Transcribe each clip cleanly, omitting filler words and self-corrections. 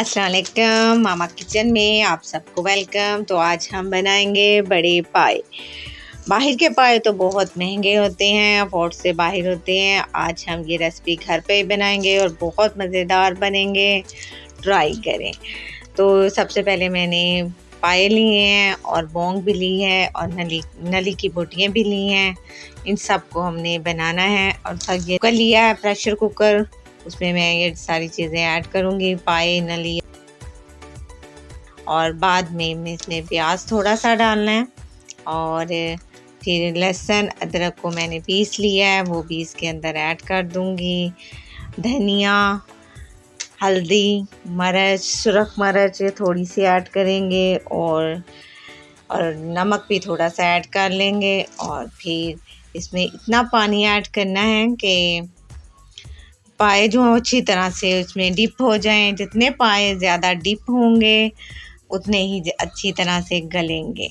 अस्सलाम वालेकुम, मामा किचन में आप सबको वेलकम। तो आज हम बनाएंगे बड़े पाए। बाहर के पाए तो बहुत महंगे होते हैं, अफोर्ड से बाहर होते हैं। आज हम ये रेसिपी घर पे ही बनाएंगे और बहुत मज़ेदार बनेंगे, ट्राई करें। तो सबसे पहले मैंने पाए लिए हैं और बोंग भी ली है और नली की बोटियाँ भी ली हैं। इन सब को हमने बनाना है। और ये कुकर लिया है, प्रेशर कुकर, उसमें मैं ये सारी चीज़ें ऐड करूँगी, पाए, नली, और बाद में इसमें प्याज थोड़ा सा डालना है और फिर लहसुन अदरक को मैंने पीस लिया है, वो भी इसके अंदर ऐड कर दूँगी। धनिया, हल्दी, मिर्च, सुरख मिर्च ये थोड़ी सी ऐड करेंगे और नमक भी थोड़ा सा ऐड कर लेंगे। और फिर इसमें इतना पानी ऐड करना है कि पाए जो अच्छी तरह से उसमें डिप हो जाएं। जितने पाए ज़्यादा डिप होंगे उतने ही अच्छी तरह से गलेंगे।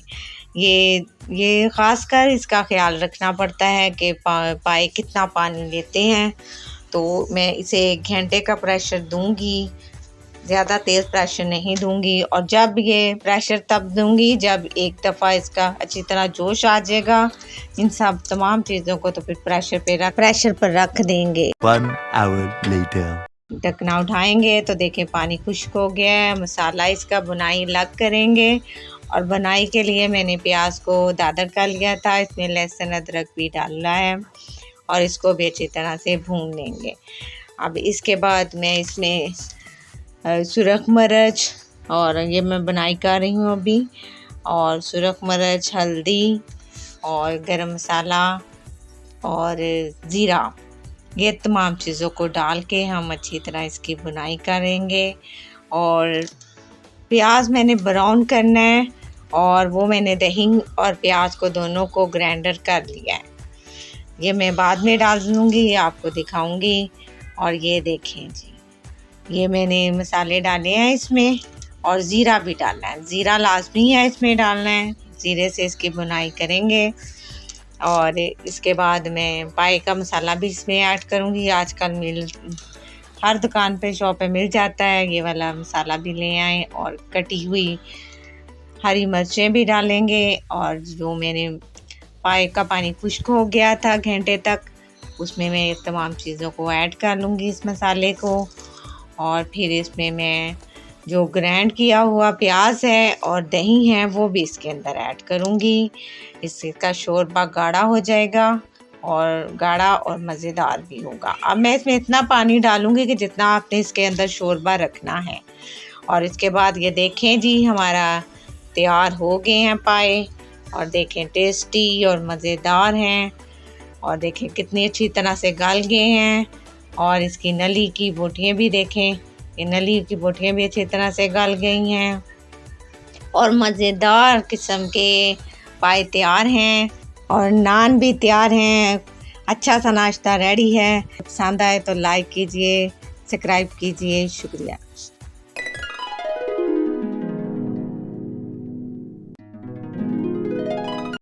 ये ख़ासकर इसका ख्याल रखना पड़ता है कि पाए कितना पानी लेते हैं। तो मैं इसे 1 घंटे का प्रेशर दूंगी, ज़्यादा तेज़ प्रेशर नहीं दूंगी। और जब ये प्रेशर तब दूंगी जब एक दफ़ा इसका अच्छी तरह जोश आ जाएगा। इन सब तमाम चीज़ों को तो फिर प्रेशर पर रख देंगे। 1 hour later. ढकना उठाएंगे तो देखें पानी खुश्क हो गया है। मसाला इसका बुनाई अलग करेंगे और बुनाई के लिए मैंने प्याज को दादर कर लिया था। इसमें लहसुन अदरक भी डालना है और इसको भी अच्छी तरह से भून लेंगे। अब इसके बाद मैं इसमें सुरख मिर्च, और ये मैं बुनाई कर रही हूँ अभी, और सुरख मिर्च, हल्दी और गरम मसाला और ज़ीरा, ये तमाम चीज़ों को डाल के हम अच्छी तरह इसकी बुनाई करेंगे। और प्याज मैंने ब्राउन करना है और वो मैंने दही और प्याज को दोनों को ग्राइंडर कर लिया है। ये मैं बाद में डाल दूँगी, आपको दिखाऊंगी। और ये देखें जी, ये मैंने मसाले डाले हैं इसमें, और ज़ीरा भी डालना है। ज़ीरा लाजमी है इसमें डालना है, ज़ीरे से इसकी बुनाई करेंगे। और इसके बाद मैं पाए का मसाला भी इसमें ऐड करूँगी। आजकल हर दुकान पे, शॉप पे मिल जाता है, ये वाला मसाला भी ले आएँ। और कटी हुई हरी मिर्चें भी डालेंगे। और जो मैंने पाए का पानी खुश्क हो गया था घंटे तक, उसमें मैं तमाम चीज़ों को ऐड कर लूँगी, इस मसाले को। और फिर इसमें मैं जो ग्राइंड किया हुआ प्याज है और दही है वो भी इसके अंदर ऐड करूँगी। इसका शोरबा गाढ़ा हो जाएगा और गाढ़ा और मज़ेदार भी होगा। अब मैं इसमें इतना पानी डालूँगी कि जितना आपने इसके अंदर शोरबा रखना है। और इसके बाद ये देखें जी, हमारा तैयार हो गए हैं पाए, और देखें टेस्टी और मज़ेदार हैं। और देखें कितनी अच्छी तरह से गल गए हैं। और इसकी नली की बोटियाँ भी देखें, ये नली की बोटियाँ भी अच्छी तरह से गल गई हैं और मज़ेदार किस्म के पाए तैयार हैं। और नान भी तैयार हैं। अच्छा सा नाश्ता रेडी है। पसंद आए तो लाइक कीजिए, सब्सक्राइब कीजिए। शुक्रिया।